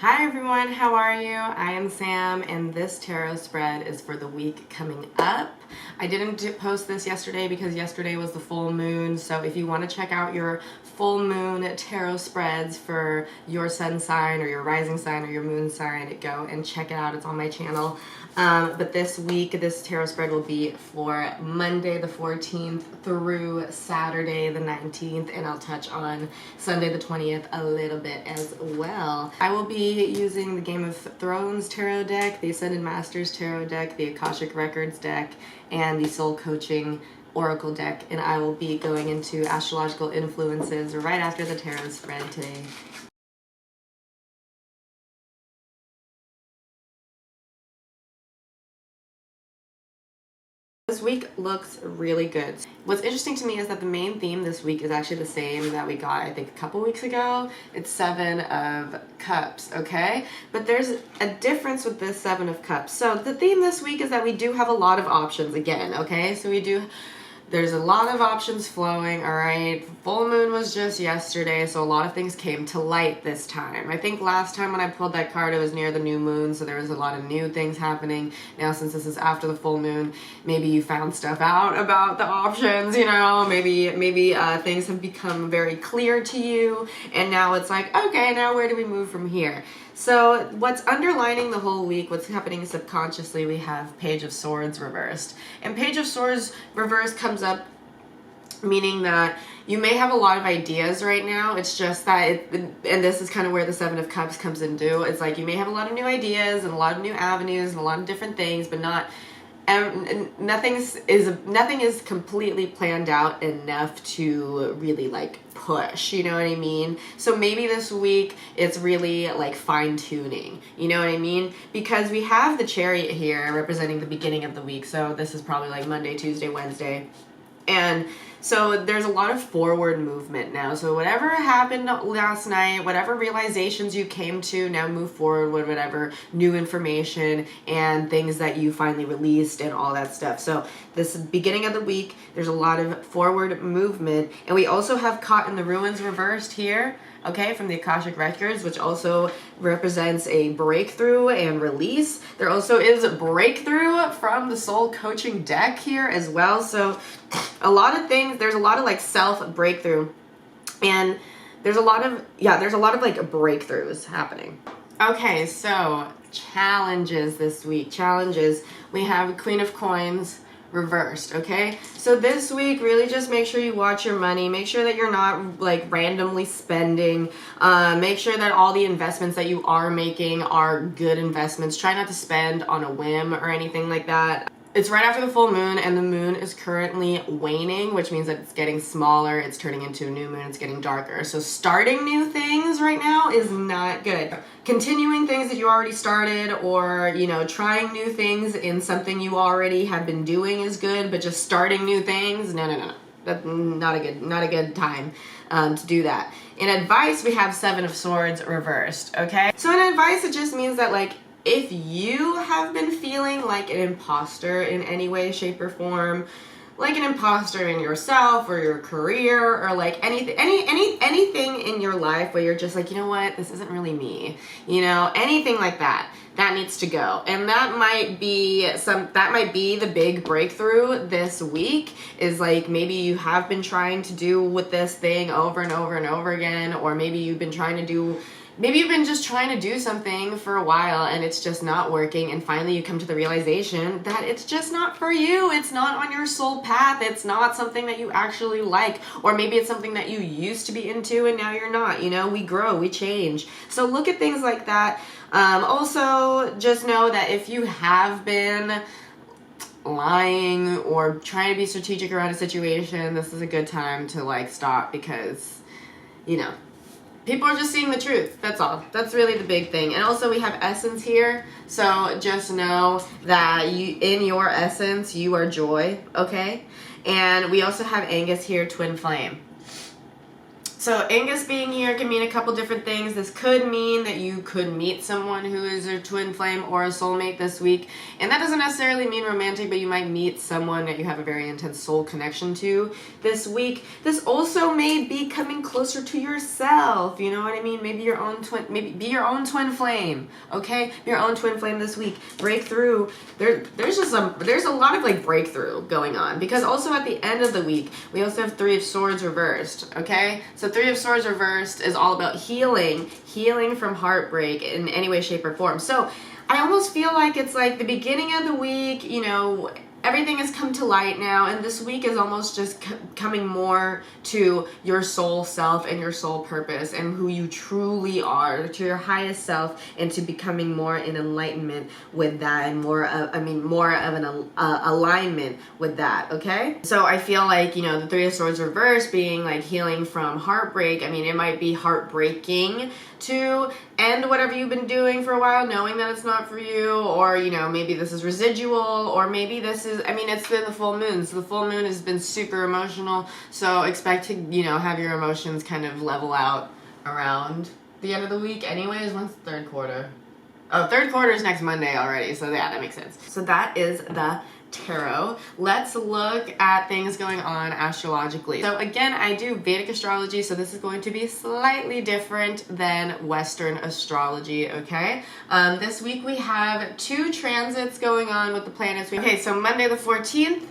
Hi everyone, how are you? I am Sam, and this tarot spread is for the week coming up. I didn't post this yesterday because yesterday was the full moon, so if you want to check out your full moon tarot spreads for your sun sign or your rising sign or your moon sign, go and check it out. It's on my channel. But this week, this tarot spread will be for Monday the 14th through Saturday the 19th, and I'll touch on Sunday the 20th a little bit as well. I will be using the Game of Thrones tarot deck, the Ascended Masters tarot deck, the Akashic Records deck, and the Soul Coaching Oracle deck, and I will be going into astrological influences right after the tarot spread today. This week looks really good. What's interesting to me is that the main theme this week is actually the same that we got, I think, a couple weeks ago. It's Seven of Cups, okay? But there's a difference with this Seven of Cups. So the theme this week is that we do have a lot of options again, okay? So there's a lot of options flowing, all right? Full moon was just yesterday, so a lot of things came to light this time. I think last time when I pulled that card, it was near the new moon, so there was a lot of new things happening. Now, since this is after the full moon, maybe you found stuff out about the options, you know? Maybe things have become very clear to you, and now it's like, okay, now where do we move from here? So what's underlining the whole week, what's happening subconsciously, we have Page of Swords reversed. And Page of Swords reversed comes up meaning that you may have a lot of ideas right now. It's just that, and this is kind of where the Seven of Cups comes into. It's like you may have a lot of new ideas and a lot of new avenues and a lot of different things, but nothing is completely planned out enough to really like push, you know what I mean? So maybe this week it's really like fine-tuning, you know what I mean? Because we have the Chariot here representing the beginning of the week, so this is probably like Monday, Tuesday, Wednesday, and so there's a lot of forward movement now. So whatever happened last night, whatever realizations you came to, now move forward with whatever new information and things that you finally released and all that stuff. So this beginning of the week, there's a lot of forward movement. And we also have Caught in the Ruins reversed here, okay, from the Akashic Records, which also represents a breakthrough and release. There also is a breakthrough from the Soul Coaching deck here as well. So a lot of things, there's a lot of like self breakthrough, and there's a lot of like breakthroughs happening. Okay, so challenges this week. Challenges. We have Queen of Coins reversed, okay? So this week, really just make sure you watch your money. Make sure that you're not like randomly spending. Make sure that all the investments that you are making are good investments. Try not to spend on a whim or anything like that. It's right after the full moon, and the moon is currently waning, which means that it's getting smaller, it's turning into a new moon, it's getting darker. So starting new things right now is not good. Continuing things that you already started, or, you know, trying new things in something you already have been doing is good, but just starting new things, no. That's not a good time to do that. In advice, we have Seven of Swords reversed, okay? So in advice, it just means that, like, if you have been feeling like an imposter in any way, shape, or form, like an imposter in yourself or your career or like anything in your life where you're just like, you know what, this isn't really me, you know, anything like that needs to go. And that might be the big breakthrough this week, is like maybe you have been trying to do with this thing over and over and over again, or maybe you've been just trying to do something for a while and it's just not working, and finally you come to the realization that it's just not for you. It's not on your soul path. It's not something that you actually like, or maybe it's something that you used to be into and now you're not. You know, we grow, we change. So look at things like that. Also, just know that if you have been lying or trying to be strategic around a situation, this is a good time to like stop, because, you know, people are just seeing the truth. That's all. That's really the big thing. And also we have essence here. So just know that in your essence, you are joy, okay? And we also have Angus here, twin flame. So Angus being here can mean a couple different things. This could mean that you could meet someone who is a twin flame or a soulmate this week. And that doesn't necessarily mean romantic, but you might meet someone that you have a very intense soul connection to this week. This also may be coming closer to yourself. You know what I mean? Maybe your own twin, maybe be your own twin flame. Okay? Be your own twin flame this week. Breakthrough. There's a lot of like breakthrough going on, because also at the end of the week, we also have Three of Swords reversed. Okay? So Three of Swords reversed is all about healing from heartbreak in any way, shape, or form. So I almost feel like it's like the beginning of the week, you know, everything has come to light now, and this week is almost just coming more to your soul self and your soul purpose and who you truly are, to your highest self, and to becoming more in enlightenment with that, and more of an alignment with that. Okay, so I feel like, you know, the Three of Swords reverse being like healing from heartbreak. I mean, it might be heartbreaking to end whatever you've been doing for a while, knowing that it's not for you, or, you know, maybe this is residual, or maybe this is, I mean, it's been the full moon, so the full moon has been super emotional, so expect to, you know, have your emotions kind of level out around the end of the week anyways. When's the third quarter? Oh, third quarter is next Monday already, so yeah, that makes sense. So that is the tarot. Let's look at things going on astrologically. So again, I do Vedic astrology, so this is going to be slightly different than Western astrology, okay? This week we have 2 transits going on with the planets. Okay, so Monday the 14th,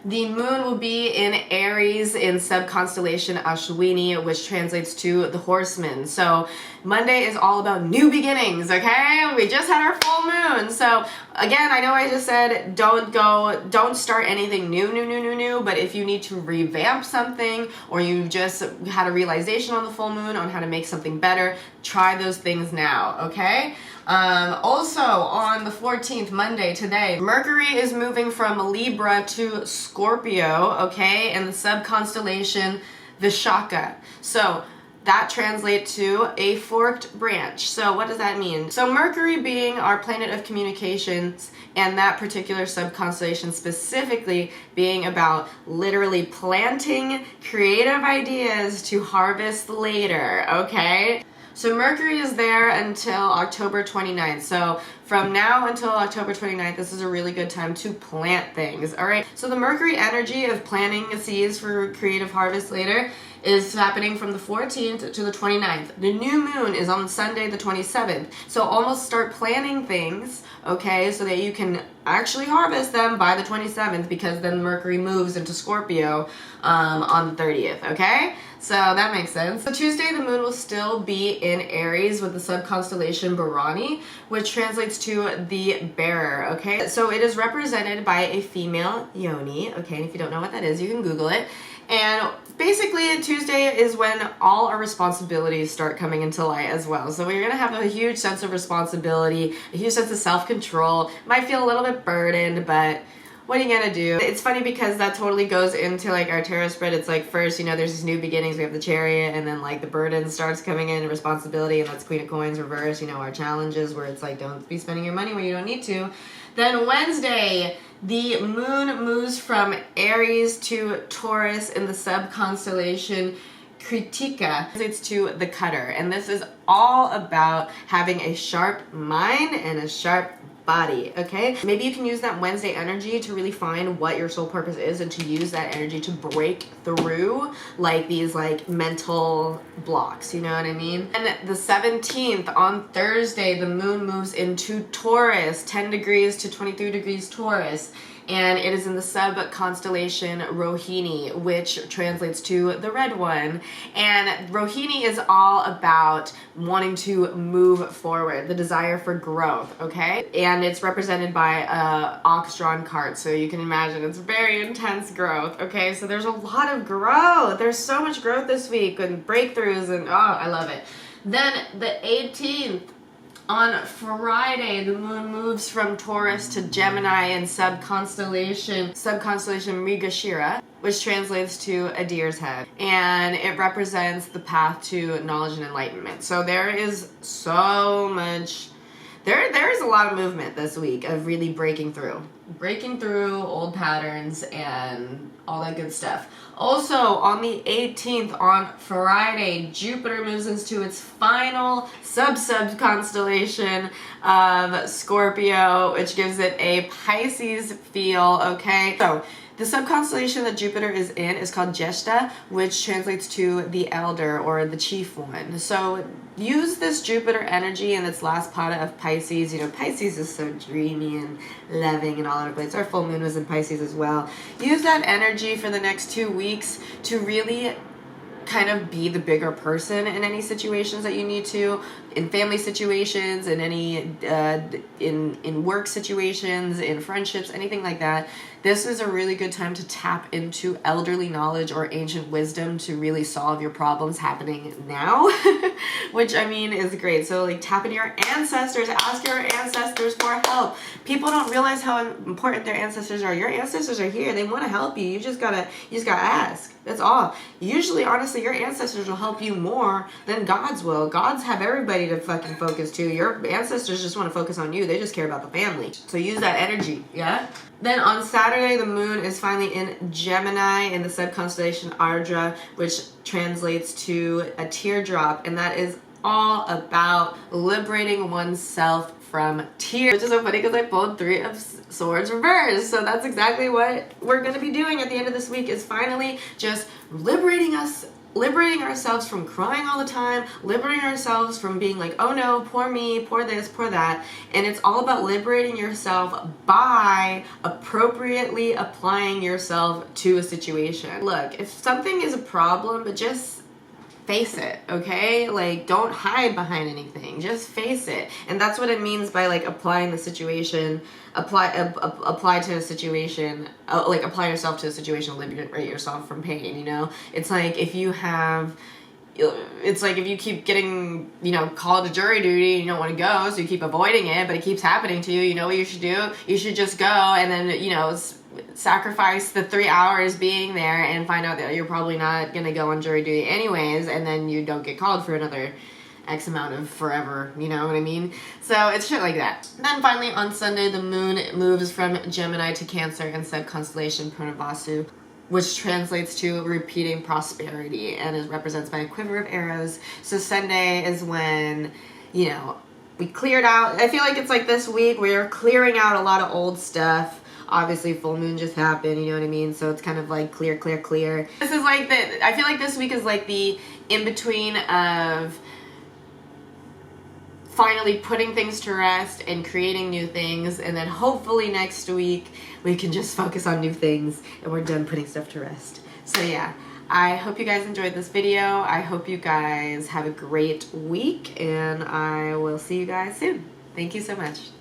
the moon will be in Aries in sub-constellation Ashwini, which translates to the horseman. So Monday is all about new beginnings, okay? We just had our full moon. So again, I know I just said don't start anything new, but if you need to revamp something, or you just had a realization on the full moon on how to make something better, try those things now, okay? Also on the 14th, Monday, today, Mercury is moving from Libra to Scorpio, okay, and the sub-constellation Vishaka. So that translates to a forked branch. So what does that mean? So Mercury being our planet of communications, and that particular sub-constellation specifically being about literally planting creative ideas to harvest later, okay? So Mercury is there until October 29th. So from now until October 29th, this is a really good time to plant things, all right? So the Mercury energy of planting seeds for creative harvest later is happening from the 14th to the 29th. The new moon is on Sunday the 27th. So almost start planning things, okay, so that you can actually harvest them by the 27th, because then Mercury moves into Scorpio on the 30th, okay? So that makes sense. So Tuesday, the moon will still be in Aries with the sub-constellation Bharani, which translates to the bearer, okay? So it is represented by a female yoni, okay? And if you don't know what that is, you can Google it. And basically, Tuesday is when all our responsibilities start coming into light as well. So we're going to have a huge sense of responsibility, a huge sense of self-control. Might feel a little bit burdened, but what are you going to do? It's funny because that totally goes into like our tarot spread. It's like first, you know, there's these new beginnings. We have the Chariot, and then like the burden starts coming in, responsibility, and that's Queen of Coins reverse, you know, our challenges where it's like don't be spending your money where you don't need to. Then Wednesday, the moon moves from Aries to Taurus in the sub-constellation Kritika. It's to the cutter, and this is all about having a sharp mind and a sharp body, okay? Maybe you can use that Wednesday energy to really find what your soul purpose is, and to use that energy to break through like these like mental blocks, you know what I mean? And the 17th, on Thursday, the moon moves into Taurus, 10 degrees to 23 degrees Taurus, and it is in the sub-constellation Rohini, which translates to the red one. And Rohini is all about wanting to move forward, the desire for growth, okay? And it's represented by a ox-drawn cart, so you can imagine it's very intense growth, okay? So there's a lot of growth. There's so much growth this week, and breakthroughs, and oh, I love it. Then the 18th, on Friday, the moon moves from Taurus to Gemini in sub-constellation Mrigashira, which translates to a deer's head. And it represents the path to knowledge and enlightenment. So there is so much There's a lot of movement this week of really breaking through old patterns and all that good stuff. Also, on the 18th, on Friday, Jupiter moves into its final sub constellation of Scorpio, which gives it a Pisces feel, okay? So, the sub-constellation that Jupiter is in is called Jeshta, which translates to the elder or the chief one. So use this Jupiter energy in its last pada of Pisces. You know, Pisces is so dreamy and loving and all over the place. Our full moon was in Pisces as well. Use that energy for the next 2 weeks to really kind of be the bigger person in any situations that you need to, in family situations, in any in work situations, in friendships, anything like that. This is a really good time to tap into elderly knowledge or ancient wisdom to really solve your problems happening now, which I mean is great. So like tap into your ancestors, ask your ancestors for help. People don't realize how important their ancestors are. Your ancestors are here. They want to help you. You just gotta ask. That's all. Usually, honestly, your ancestors will help you more than God's will. Gods have everybody to fucking focus to. Your ancestors just want to focus on you. They just care about the family. So use that energy, yeah? Then on Saturday, the moon is finally in Gemini in the sub-constellation Ardra, which translates to a teardrop. And that is all about liberating oneself from tears, which is so funny because I pulled 3 of Swords reversed. So that's exactly what we're going to be doing at the end of this week, is finally just liberating ourselves from crying all the time, liberating ourselves from being like, oh no, poor me, poor this, poor that. And it's all about liberating yourself by appropriately applying yourself to a situation. Look, if something is a problem, but just face it, okay? Like, don't hide behind anything. Just face it. And that's what it means by like applying the situation, apply to a situation, like apply yourself to a situation, liberate yourself from pain, you know? It's like if you keep getting, you know, called to jury duty and you don't want to go, so you keep avoiding it, but it keeps happening to you, you know what you should do? You should just go and then, you know, sacrifice the 3 hours being there and find out that you're probably not going to go on jury duty anyways, and then you don't get called for another X amount of forever, you know what I mean? So it's shit like that. Then finally on Sunday, the moon moves from Gemini to Cancer in sub-constellation Purnavasu, which translates to repeating prosperity and is represented by a quiver of arrows. So Sunday is when, you know, we cleared out. I feel like it's like this week we're clearing out a lot of old stuff. Obviously, full moon just happened, you know what I mean? So it's kind of like clear. This is like I feel like this week is like the in-between of finally putting things to rest and creating new things, and then hopefully next week we can just focus on new things and we're done putting stuff to rest. So yeah, I hope you guys enjoyed this video. I hope you guys have a great week, and I will see you guys soon. Thank you so much.